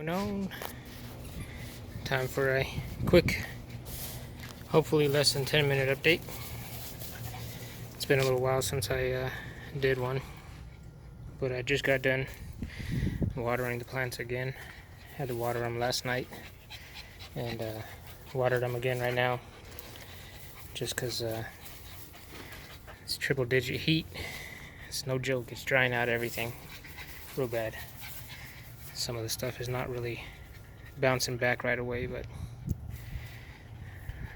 afternoon. Time for a quick, hopefully less than 10-minute update. It's been a little while since I did one, but I just got done watering the plants again. Had to water them last night and watered them again right now just because it's triple digit heat. It's no joke. It's drying out everything real bad. Some of the stuff is not really bouncing back right away, but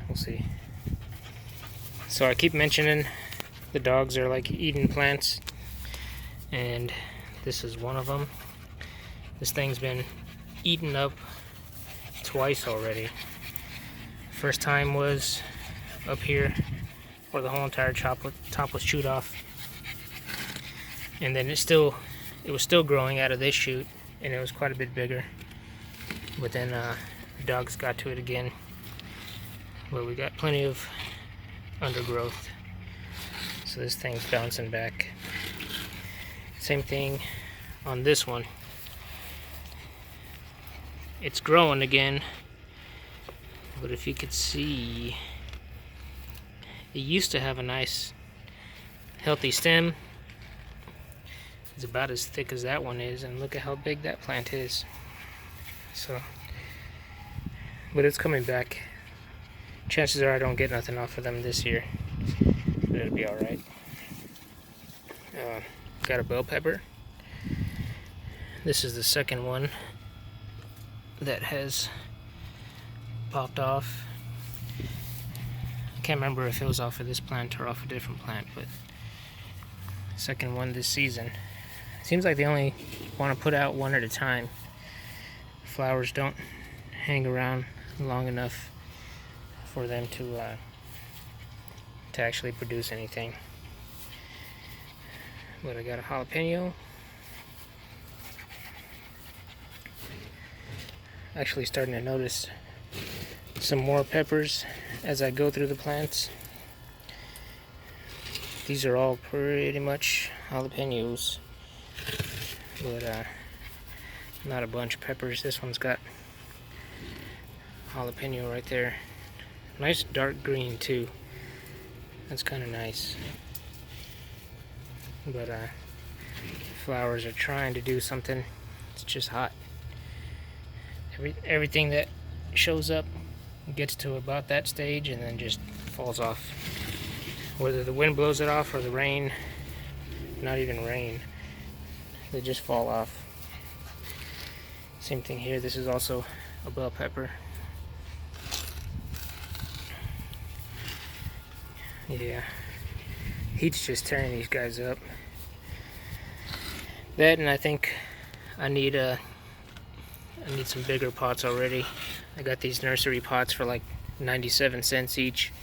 we'll see. So I keep mentioning the dogs are like eating plants, and this is one of them. This thing's been eaten up twice already. First time was up here where the whole entire top was chewed off, and then it was still growing out of this shoot, and it was quite a bit bigger. But then the dogs got to it again, where we got plenty of undergrowth. So this thing's bouncing back. Same thing on this one. It's growing again, but if you could see, it used to have a nice healthy stem. It's about as thick as that one is, and look at how big that plant is. So, but it's coming back. Chances are I don't get nothing off of them this year, but it'll be alright. Got a bell pepper. This is the second one that has popped off. I can't remember if it was off of this plant or off a different plant, but second one this season. Seems like they only want to put out one at a time. Flowers don't hang around long enough for them to actually produce anything. But I got a jalapeno. Actually starting to notice some more peppers as I go through the plants. These are all pretty much jalapenos, but not a bunch of peppers. This one's got jalapeno right there. Nice dark green too. That's kind of nice. But flowers are trying to do something. It's just hot. Everything that shows up gets to about that stage and then just falls off. Whether the wind blows it off or the rain, not even rain, they just fall off. Same thing here. This is also a bell pepper. Yeah, heat's just tearing these guys up. That, and I think I need some bigger pots already. I got these nursery pots for like 97 cents each,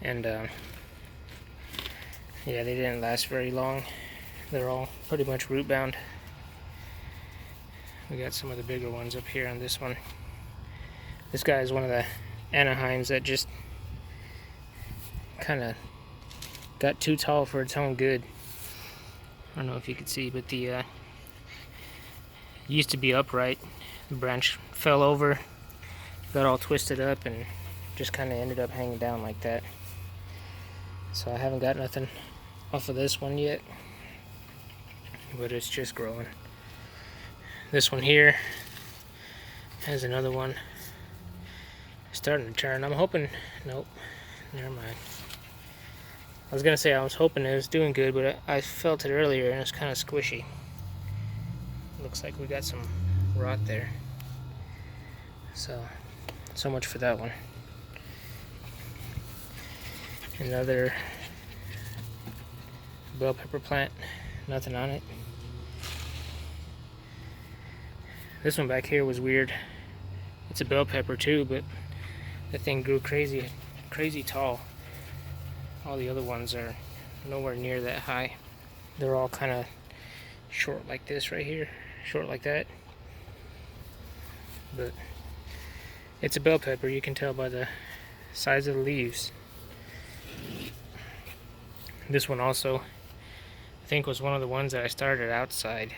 and yeah, they didn't last very long. They're all pretty much root bound. We got some of the bigger ones up here on this one. This guy is one of the Anaheims that just kind of got too tall for its own good. I don't know if you could see, but the used to be upright. The branch fell over, got all twisted up, and just kind of ended up hanging down like that. So I haven't got nothing off of this one yet, but it's just growing. This one here has another one starting to turn. I'm hoping, nope, never mind. I was gonna say I was hoping it was doing good, but I felt it earlier and it's kind of squishy. Looks like we got some rot there. So much for that one. Another bell pepper plant, nothing on it. This one back here was weird. It's a bell pepper too, but the thing grew crazy tall. All the other ones are nowhere near that high. They're all kind of short like this right here, short like that. But it's a bell pepper, you can tell by the size of the leaves. This one also, I think, was one of the ones that I started outside.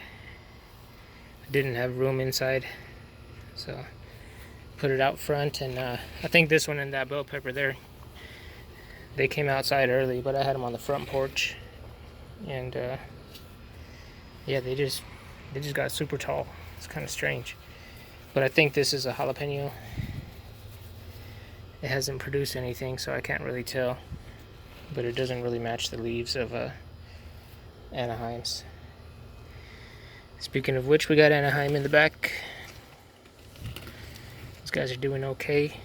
I didn't have room inside, So put it out front, and I think this one and that bell pepper there, they came outside early, but I had them on the front porch, and yeah, they just got super tall. It's kind of strange, but I think this is a jalapeno. It hasn't produced anything, so I can't really tell, but it doesn't really match the leaves of Anaheim's. Speaking of which, we got Anaheim in the back. These guys are doing okay.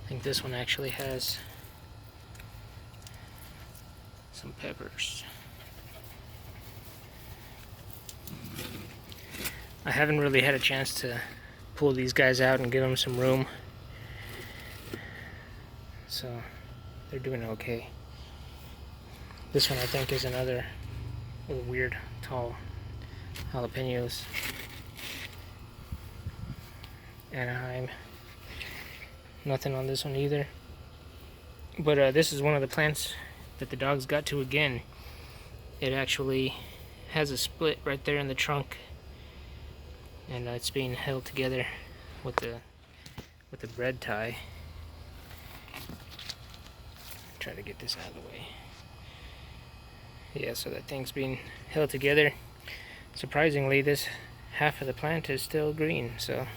I think this one actually has some peppers. I haven't really had a chance to pull these guys out and give them some room, so they're doing okay. This one I think is another little weird tall jalapenos. Anaheim. Nothing on this one either. But this is one of the plants that the dogs got to again. It actually has a split right there in the trunk, and it's being held together with the bread tie. Try to get this out of the way. Yeah, so that thing's being held together. Surprisingly, this half of the plant is still green, so I'm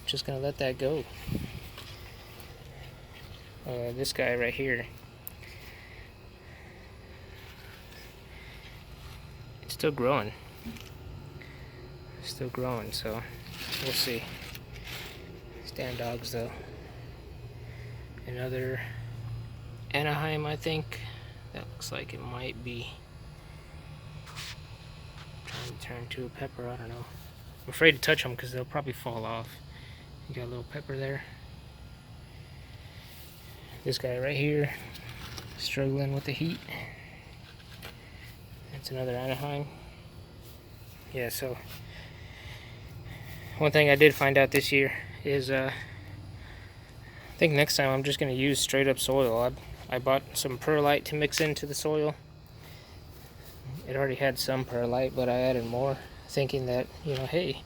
just gonna let that go. This guy right here, it's still growing. Still growing, so we'll see. Stand dogs though. Another Anaheim, I think. That looks like it might be trying to turn to a pepper. I don't know. I'm afraid to touch them because they'll probably fall off. You got a little pepper there. This guy right here, struggling with the heat. That's another Anaheim. Yeah, so one thing I did find out this year is I think next time I'm just going to use straight up soil. I bought some perlite to mix into the soil. It already had some perlite, but I added more, thinking that, you know, hey,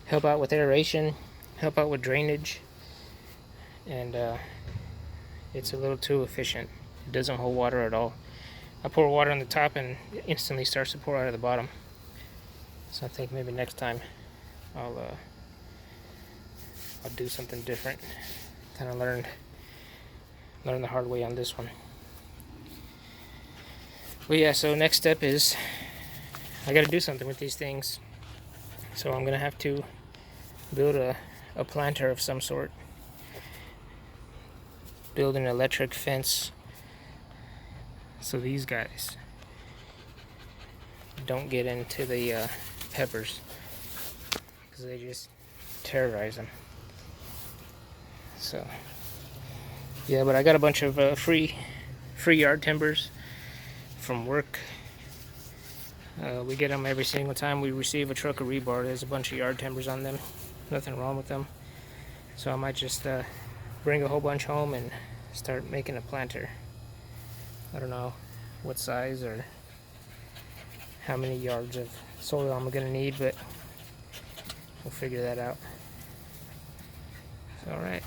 help out with aeration, help out with drainage, and it's a little too efficient. It doesn't hold water at all. I pour water on the top and it instantly starts to pour out of the bottom. So I think maybe next time I'll do something different. Kind of learn the hard way on this one. But yeah, so next step is I got to do something with these things. So I'm gonna have to build a planter of some sort. Build an electric fence so these guys don't get into the peppers, because they just terrorize them. So yeah, but I got a bunch of free yard timbers from work. We get them every single time we receive a truck of rebar. There's a bunch of yard timbers on them. Nothing wrong with them. So I might just bring a whole bunch home and start making a planter. I don't know what size or how many yards of soil I'm gonna need, but we'll figure that out. Alright.